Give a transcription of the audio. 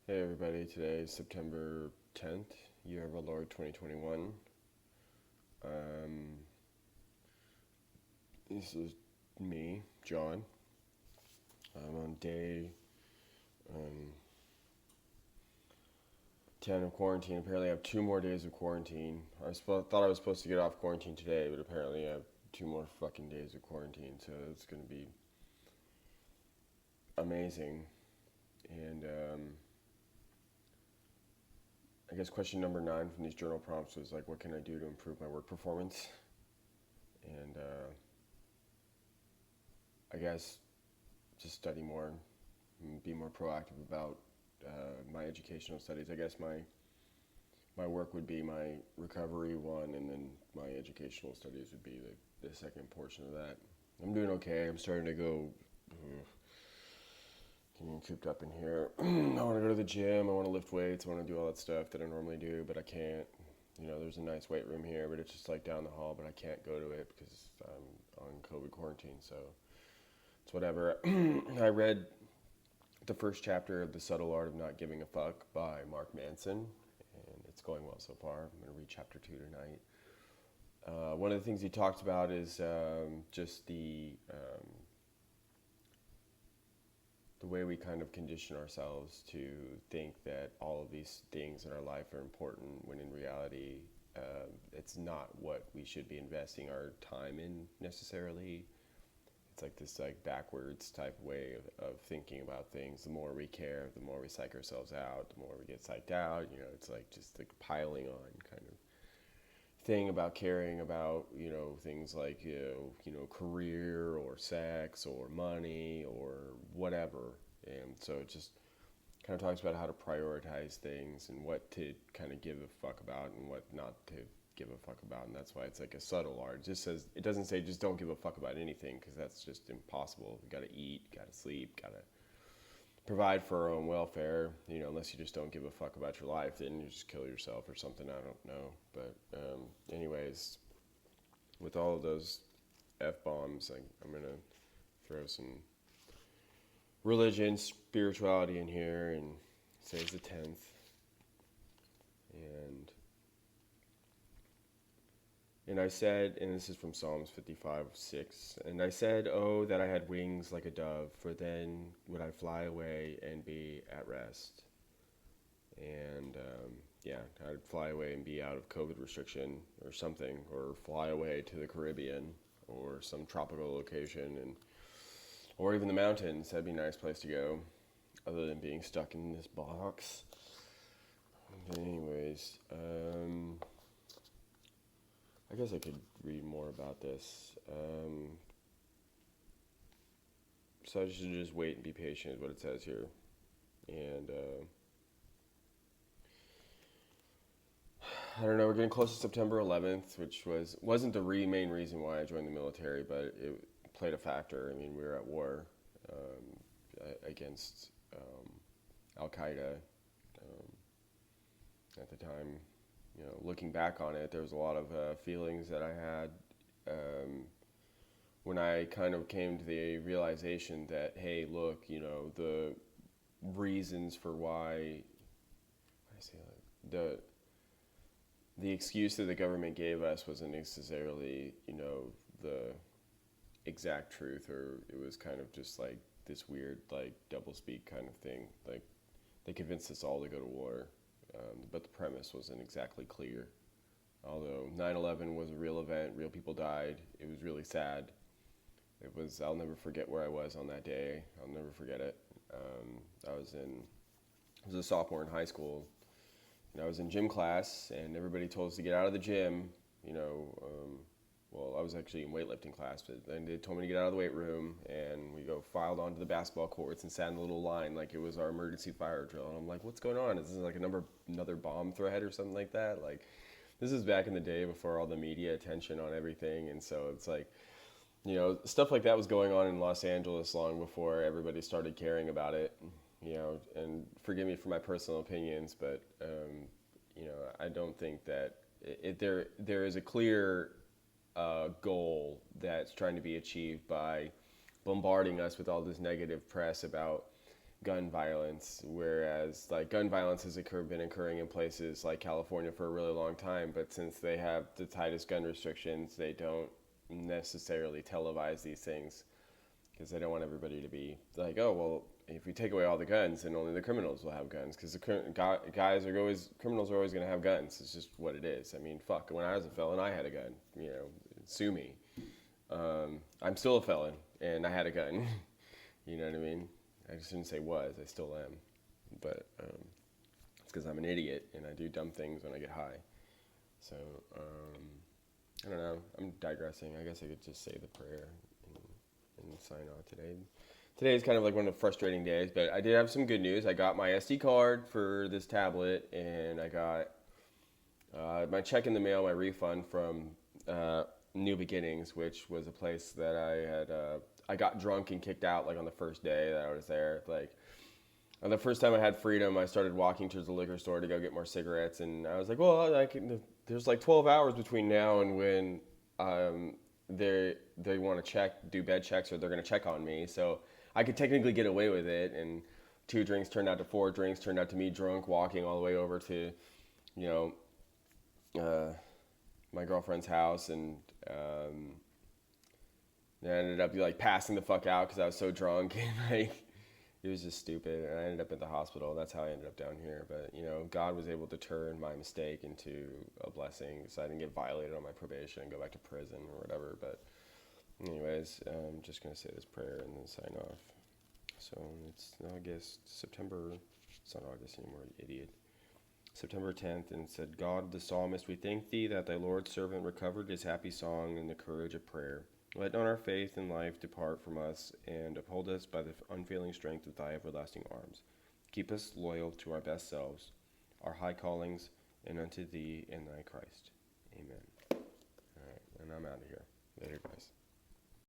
Hey everybody, today is September 10th, year of our Lord 2021. Um, this is me, John. I'm on day um, 10 of quarantine. Apparently, I have 2 more days of quarantine. Thought I was supposed to get off quarantine today, but apparently, I have 2 more fucking days of quarantine, so it's gonna be amazing. And I guess question number 9 from these journal prompts was like, what can I do to improve my work performance? And I guess just study more, and be more proactive about my educational studies. I guess my work would be my recovery one, and then my educational studies would be the second portion of that. I'm doing okay. I'm starting to go. Getting cooped up in here. I want to go to the gym. I want to lift weights. I want to do all that stuff that I normally do, but I can't. There's a nice weight room here, but it's just like down the hall, but I can't go to it because I'm on COVID quarantine. So it's whatever. I read the first chapter of The Subtle Art of Not Giving a Fuck by Mark Manson, and it's going well so far. I'm going to read chapter 2 tonight. One of the things he talked about is just the way we kind of condition ourselves to think that all of these things in our life are important, when in reality, it's not what we should be investing our time in necessarily. It's like this backwards type way of thinking about things. The more we care, the more we psych ourselves out, the more we get psyched out. It's like just like piling on kind of thing about caring about, things like, career or sex or money or whatever. And so it just kind of talks about how to prioritize things and what to kind of give a fuck about and what not to give a fuck about. And that's why it's like a subtle art. It doesn't say just don't give a fuck about anything, because that's just impossible. You gotta eat, gotta sleep, gotta provide for our own welfare. Unless you just don't give a fuck about your life, then you just kill yourself or something. I don't know. But anyways, with all of those f bombs, I'm gonna throw some religion, spirituality in here, and say it's the 10th. And I said, and this is from Psalms 55:6, and I said, oh, that I had wings like a dove, for then would I fly away and be at rest. And yeah, I'd fly away and be out of COVID restriction or something, or fly away to the Caribbean or some tropical location, or even the mountains. That'd be a nice place to go, other than being stuck in this box. But anyways, I guess I could read more about this. So I should just wait and be patient, is what it says here. And I don't know. We're getting close to September 11th, which wasn't the main reason why I joined the military, but it played a factor. I mean, we were at war against Al Qaeda at the time. Looking back on it, there was a lot of feelings that I had when I kind of came to the realization that, hey, look, the reasons for why I say the excuse that the government gave us wasn't necessarily, the exact truth, or it was kind of just like this weird, like, doublespeak kind of thing. Like, they convinced us all to go to war, but the premise wasn't exactly clear. Although 9/11 was a real event, real people died, it was really sad. I'll never forget where I was on that day. I'll never forget it. I was a sophomore in high school, and I was in gym class, and everybody told us to get out of the gym. You know, well, I was actually in weightlifting class, but then they told me to get out of the weight room, and we filed onto the basketball courts and sat in a little line like it was our emergency fire drill. And I'm like, what's going on? Is this like another bomb threat or something like that? Like, this is back in the day before all the media attention on everything, and so it's like, stuff like that was going on in Los Angeles long before everybody started caring about it. And forgive me for my personal opinions, but I don't think that there is a clear goal that's trying to be achieved by bombarding us with all this negative press about gun violence, whereas like gun violence has been occurring in places like California for a really long time, but since they have the tightest gun restrictions, they don't necessarily televise these things because they don't want everybody to be like, oh well, if we take away all the guns, then only the criminals will have guns because criminals are always going to have guns. It's just what it is. I mean, fuck, when I was a felon, I had a gun. You know, sue me. I'm still a felon, and I had a gun. You know what I mean? I just didn't say was. I still am. But it's because I'm an idiot, and I do dumb things when I get high. So, I don't know. I'm digressing. I guess I could just say the prayer and sign off today. Today is kind of like one of the frustrating days, but I did have some good news. I got my SD card for this tablet, and I got my check in the mail, my refund from New Beginnings, which was a place that I got drunk and kicked out like on the first day that I was there. Like on the first time I had freedom, I started walking towards the liquor store to go get more cigarettes, and I was like, well, there's like 12 hours between now and when they want to do bed checks, or they're going to check on me, so I could technically get away with it. And 2 drinks turned out to 4 drinks, turned out to me drunk walking all the way over to, my girlfriend's house, and I ended up like passing the fuck out because I was so drunk, and like it was just stupid. And I ended up at the hospital. That's how I ended up down here. But God was able to turn my mistake into a blessing, so I didn't get violated on my probation and go back to prison or whatever. But anyways, I'm just gonna say this prayer and then sign off. So it's August, September. It's not August anymore, you idiot. September 10th, and it said, God the psalmist, we thank thee that thy Lord's servant recovered his happy song in the courage of prayer. Let not our faith and life depart from us, and uphold us by the unfailing strength of thy everlasting arms. Keep us loyal to our best selves, our high callings, and unto thee in thy Christ. Amen. All right, and I'm out of here. Later, guys.